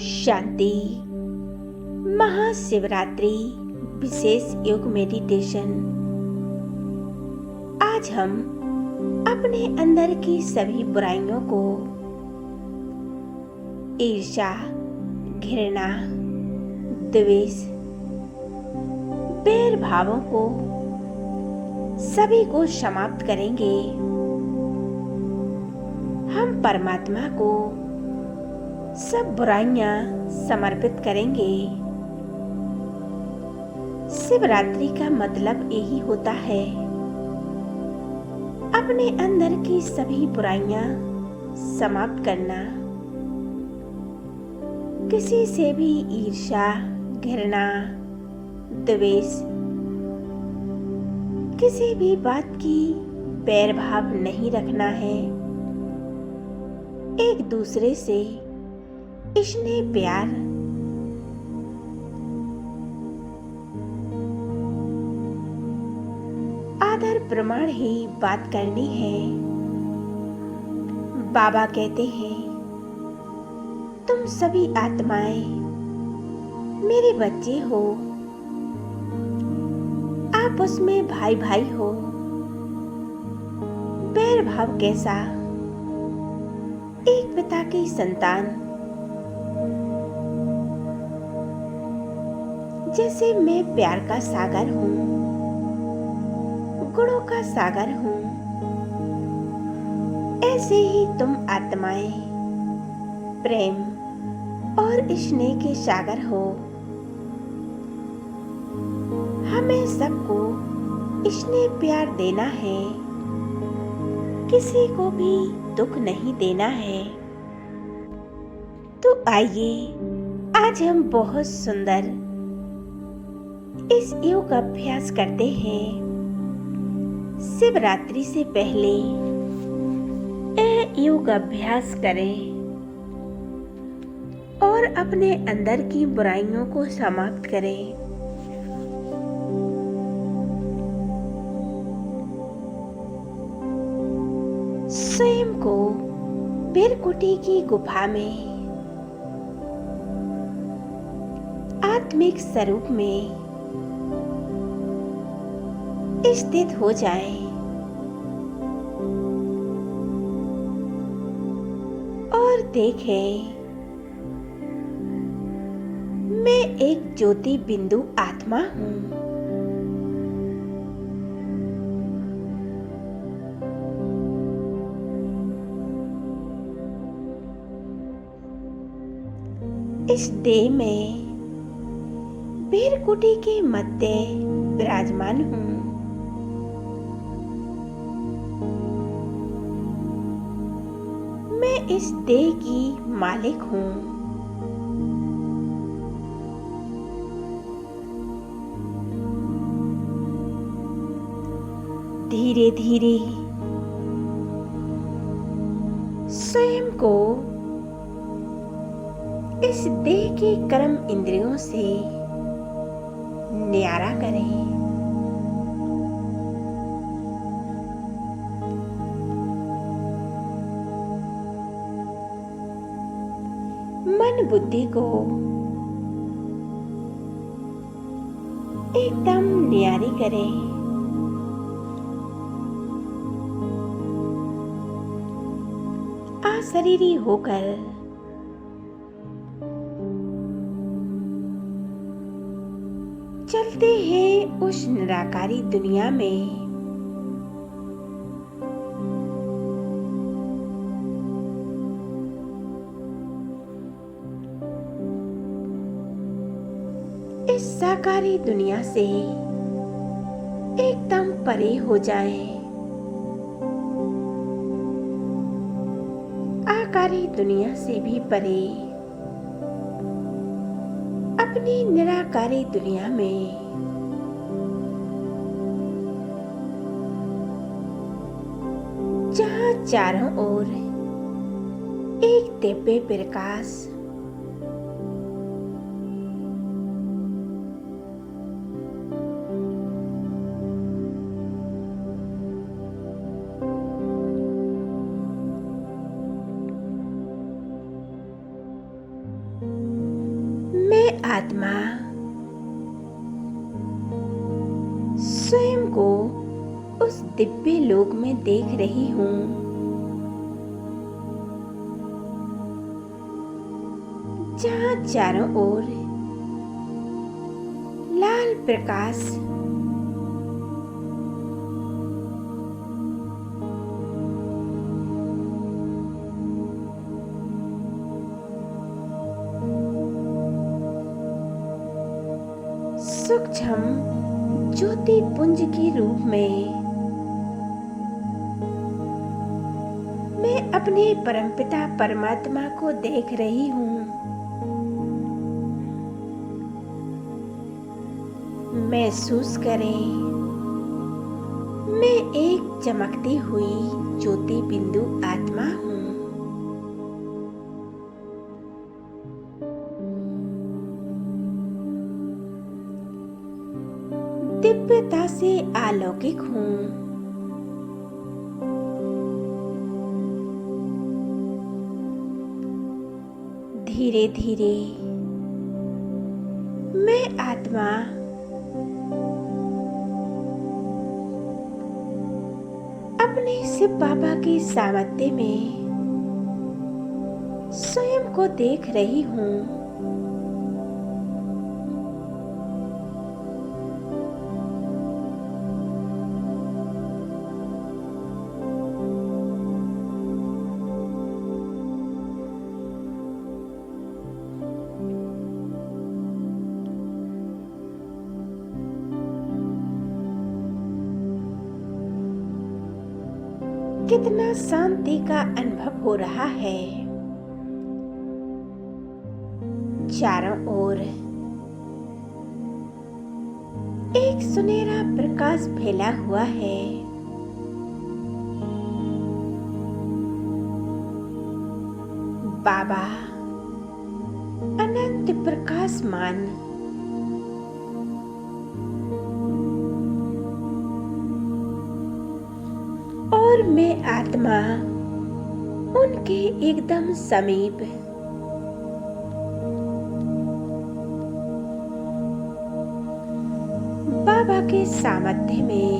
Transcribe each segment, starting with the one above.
शांति। महाशिवरात्रि विशेष योग मेडिटेशन। आज हम अपने अंदर की सभी बुराइयों को, ईर्ष्या, घृणा, द्वेष, बैर भावों को सभी को समाप्त करेंगे। हम परमात्मा को सब बुराइयां समर्पित करेंगे। शिवरात्रि का मतलब यही होता है, अपने अंदर की सभी बुराइयां समाप्त करना। किसी से भी ईर्ष्या, घृणा, द्वेष, किसी भी बात की बैर भाव नहीं रखना है। एक दूसरे से स्नेह प्यार, आदर प्रमाण ही बात करनी है। बाबा कहते हैं, तुम सभी आत्माएं मेरे बच्चे हो। आप उसमें भाई भाई हो। बैर भाव कैसा? एक पिता की संतान। जैसे मैं प्यार का सागर हूँ, गुणों का सागर हूँ, ऐसे ही तुम आत्माएं प्रेम और स्नेह के सागर हो। हमें सबको स्नेह प्यार देना है, किसी को भी दुख नहीं देना है। तो आइए आज हम बहुत सुंदर इस योग अभ्यास करते हैं। शिवरात्रि से पहले यह योग अभ्यास करें और अपने अंदर की बुराइयों को समाप्त करें। स्वयं को भृकुटी की गुफा में आत्मिक स्वरूप में स्थित हो जाएं और देखें, मैं एक ज्योति बिंदु आत्मा हूँ। इस देह में भृकुटी के मध्य विराजमान हूँ। मैं इस देह की मालिक हूँ। धीरे धीरे स्वयं को इस देह के कर्म इंद्रियों से न्यारा करें। मन बुद्धि को एकदम न्यारी करें। अशरीरी होकर चलते हैं उस निराकारी दुनिया में। इस साकारी दुनिया से एकदम परे हो जाएं। आकारी दुनिया से भी परे अपनी निराकारी दुनिया में जहाँ चारों ओर एक दिव्य प्रकाश, आत्मा स्वयं को उस दिव्य लोक में देख रही हूँ जहाँ चारों ओर लाल प्रकाश सूक्ष्म ज्योति पुंज के रूप में मैं अपने परमपिता परमात्मा को देख रही हूँ। महसूस करें, मैं एक चमकती हुई ज्योति बिंदु आत्मा हूँ। दिव्यता से अलौकिक हूँ। धीरे धीरे मैं आत्मा अपने शिव बाबा के सामर्थ्य में स्वयं को देख रही हूँ। कितना शांति का अनुभव हो रहा है। चारों ओर एक सुनहरा प्रकाश फैला हुआ है। बाबा अनंत प्रकाशमान और मैं आत्मा उनके एकदम समीप बाबा के सामर्थ्य में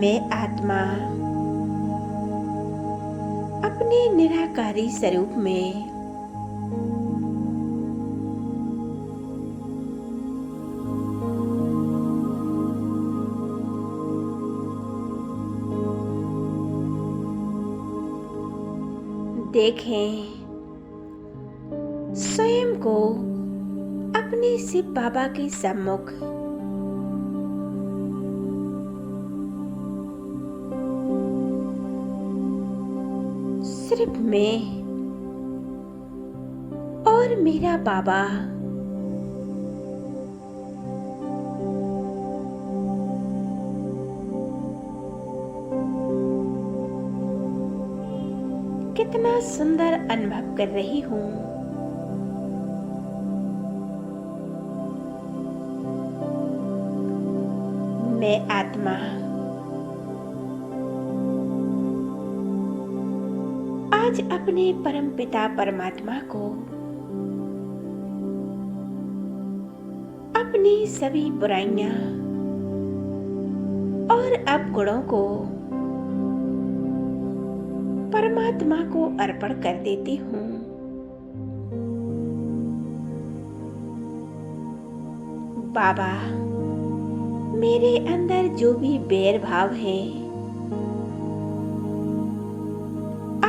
मैं आत्मा अपने निराकारी स्वरूप में देखें स्वयं को अपने शिव बाबा के सम्मुख सिर्फ मैं और मेरा बाबा कितना सुंदर अनुभव कर रही हूँ। मैं आत्मा आज अपने परमपिता परमात्मा को अपनी सभी बुराइयां और अवगुणों को परमात्मा को अर्पण कर देती हूँ। बाबा, मेरे अंदर जो भी बैर भाव है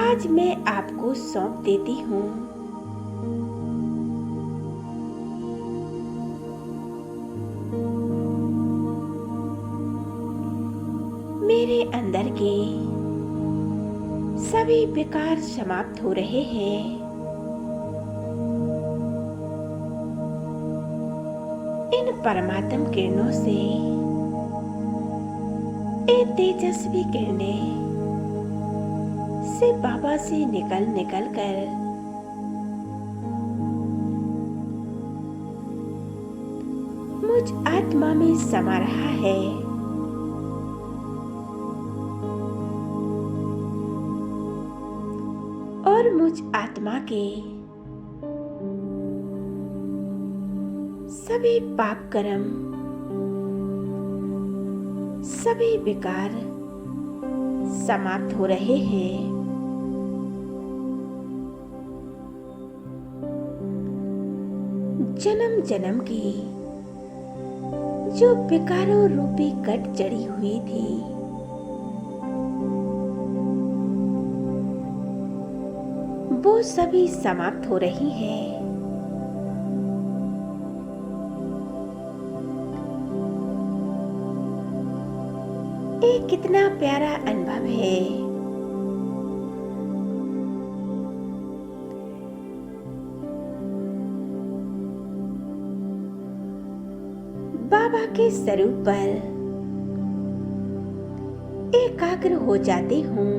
आज मैं आपको सौंप देती हूँ। मेरे अंदर के सभी विकार समाप्त हो रहे हैं। इन परमात्म किरणों से ये तेजस्वी किरणें से बाबा से निकल कर मुझ आत्मा में समा रहा है। और मुझ आत्मा के सभी पाप कर्म, सभी विकार समाप्त हो रहे हैं। जन्म जन्म की जो विकारों रूपी कट जड़ी हुई थी, वो सभी समाप्त हो रही हैं। ये कितना प्यारा अनुभव है। बाबा के स्वरूप पर एकाग्र हो जाती हूँ।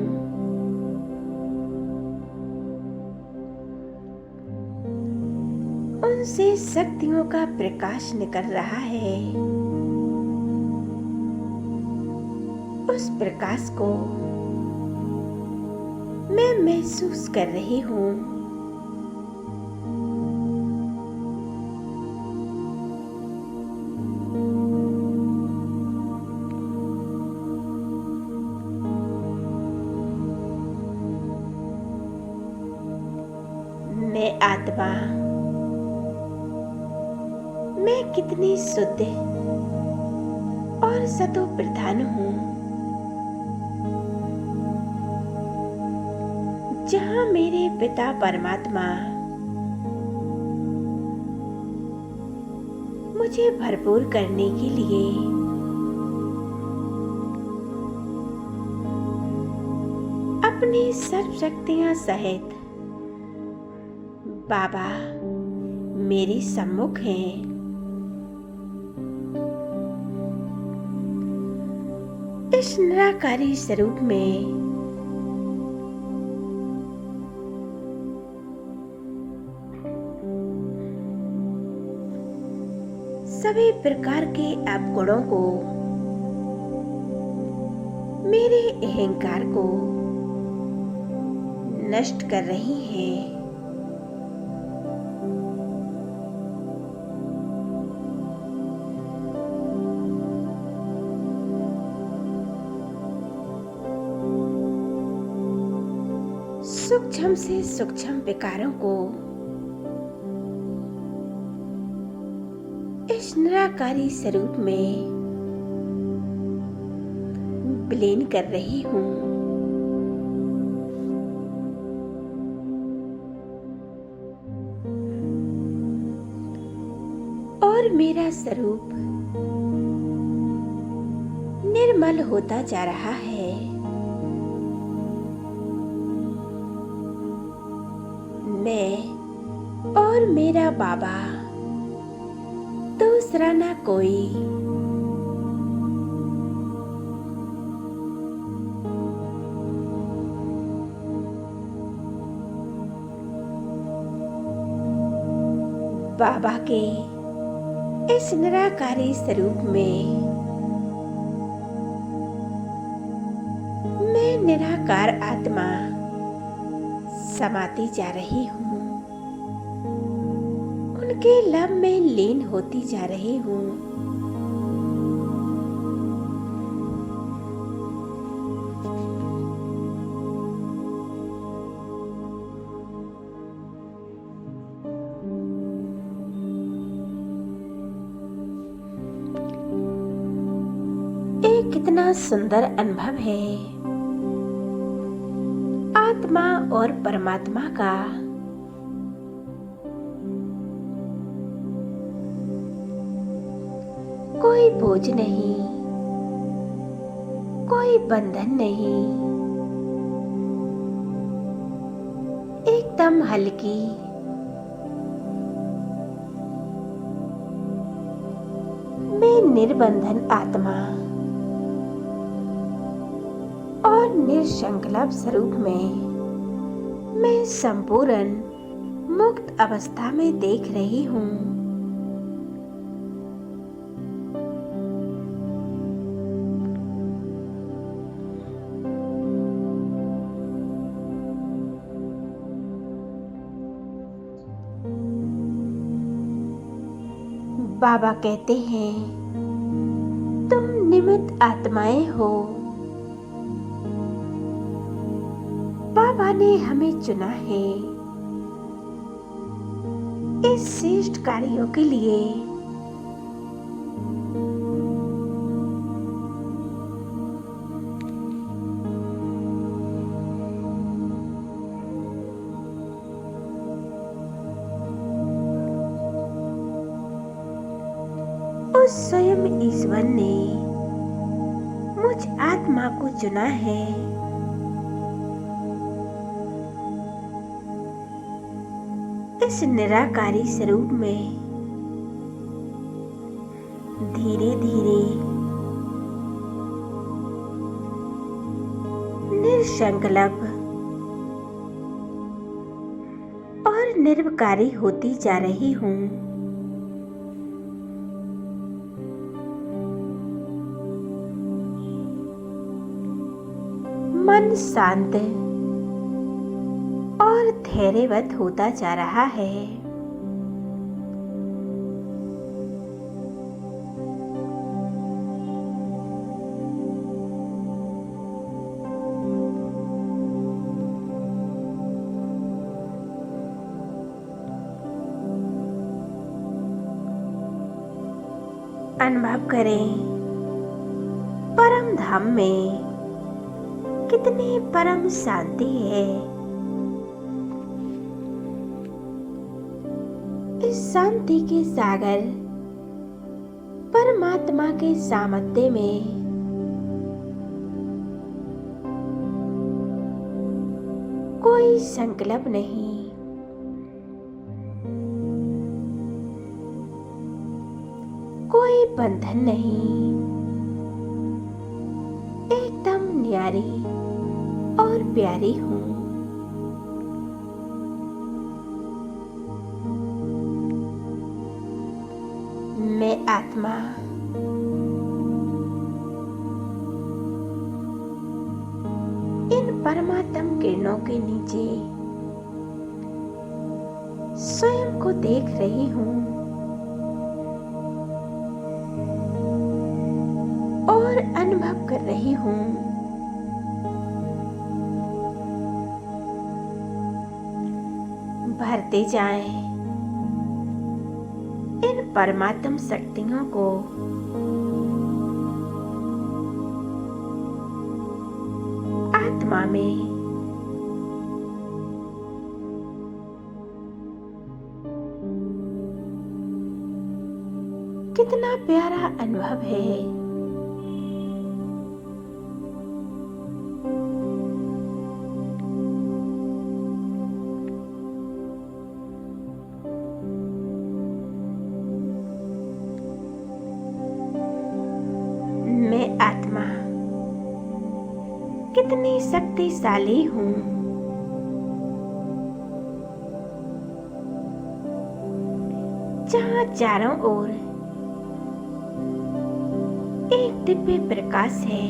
उनसे शक्तियों का प्रकाश निकल रहा है। उस प्रकाश को मैं महसूस कर रही हूँ। मैं आत्मा, मैं कितनी शुद्ध और सतो प्रधान हूँ। जहाँ मेरे पिता परमात्मा मुझे भरपूर करने के लिए अपनी सर्व शक्तियां सहित बाबा मेरे सम्मुख हैं। इस निराकारी स्वरूप में सभी प्रकार के अवगुणों को, मेरे अहंकार को नष्ट कर रही हैं। सूक्ष्म से सूक्ष्म विकारों को इस निराकारी स्वरूप में विलीन कर रही हूँ। और मेरा स्वरूप निर्मल होता जा रहा है। मैं और मेरा बाबा दूसरा ना कोई। बाबा के इस निराकारी स्वरूप में मैं निराकार आत्मा समाती जा रही हूँ। उनके लब में लीन होती जा रही हूँ। एक कितना सुंदर अनुभव है आत्मा और परमात्मा का। कोई बोझ नहीं, कोई बंधन नहीं, एकदम हल्की, मैं निर्बंधन आत्मा और निसंकल्प स्वरूप में मैं संपूर्ण मुक्त अवस्था में देख रही हूँ। बाबा कहते हैं, तुम निमित्त आत्माएं हो। बाबा ने हमें चुना है इस श्रेष्ठ कार्यों के लिए। उस स्वयं ईश्वर ने मुझ आत्मा को चुना है इस निराकारी स्वरूप में धीरे धीरे निसंकल्प और निर्विकारी होती जा रही हूँ। मन शांत और धैर्यवत होता जा रहा है। अनुभव करें परम धाम में कितनी परम शांति है। इस शांति के सागर परमात्मा के सामर्थ्य में कोई संकल्प नहीं, कोई बंधन नहीं, एकदम न्यारी और प्यारी हूँ। मैं आत्मा इन परमात्म किरणों के नीचे स्वयं को देख रही हूँ और अनुभव कर रही हूँ। भरते जाएं इन परमात्म शक्तियों को, आत्मा में कितना प्यारा अनुभव है। मैं आत्मा कितनी शक्तिशाली हूँ। जहाँ चारों ओर एक दिव्य प्रकाश है,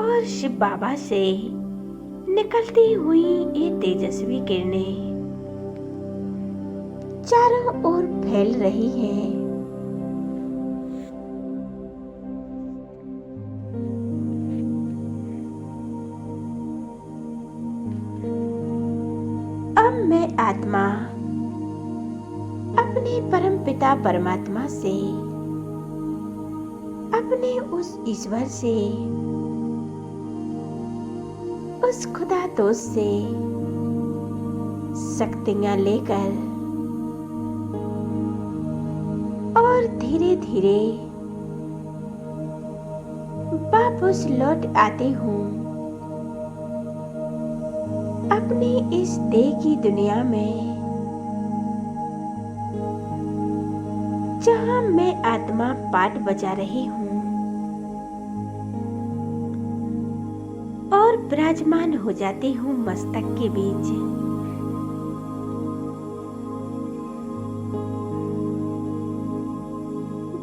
और शिव बाबा से निकलती हुई ये तेजस्वी किरणें चारों ओर फैल रही हैं। अब मैं आत्मा अपने परम पिता परमात्मा से, अपने उस ईश्वर से, उस खुदा दोस्त से शक्तियां लेकर और धीरे धीरे वापस लौट आती हूँ अपनी इस देह की दुनिया में, जहाँ मैं आत्मा पाठ बजा रही हूँ और विराजमान हो जाती हूँ मस्तक के बीच।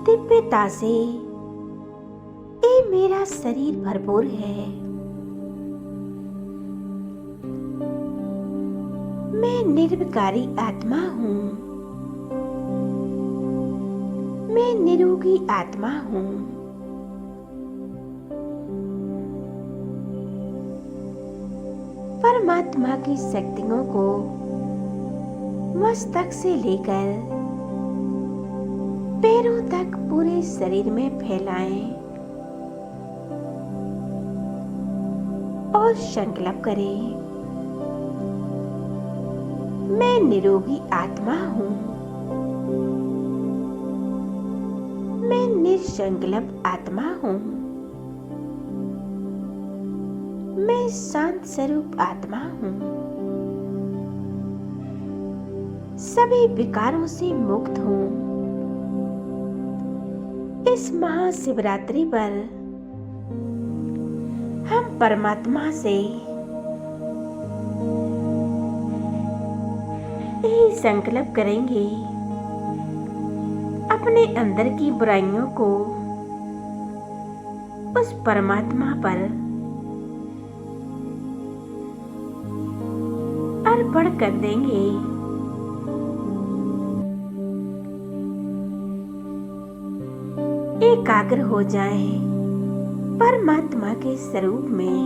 दिव्यता से ये मेरा शरीर भरपूर है। मैं निर्विकारी आत्मा हूँ। मैं निरोगी आत्मा हूँ। परमात्मा की शक्तियों को मस्तक से लेकर पैरों तक पूरे शरीर में फैलाएं और संकल्प करें, मैं निरोगी आत्मा हूँ। मैं निसंकल्प आत्मा हूँ। मैं शांत स्वरूप आत्मा हूँ। सभी विकारों से मुक्त हूँ। इस महाशिवरात्रि पर हम परमात्मा से यही संकल्प करेंगे, अपने अंदर की बुराइयों को उस परमात्मा पर अर्पण कर देंगे। एकाग्र हो जाएं परमात्मा के स्वरूप में।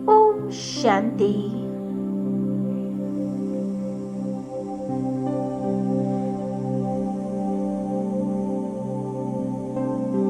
ओम शांति।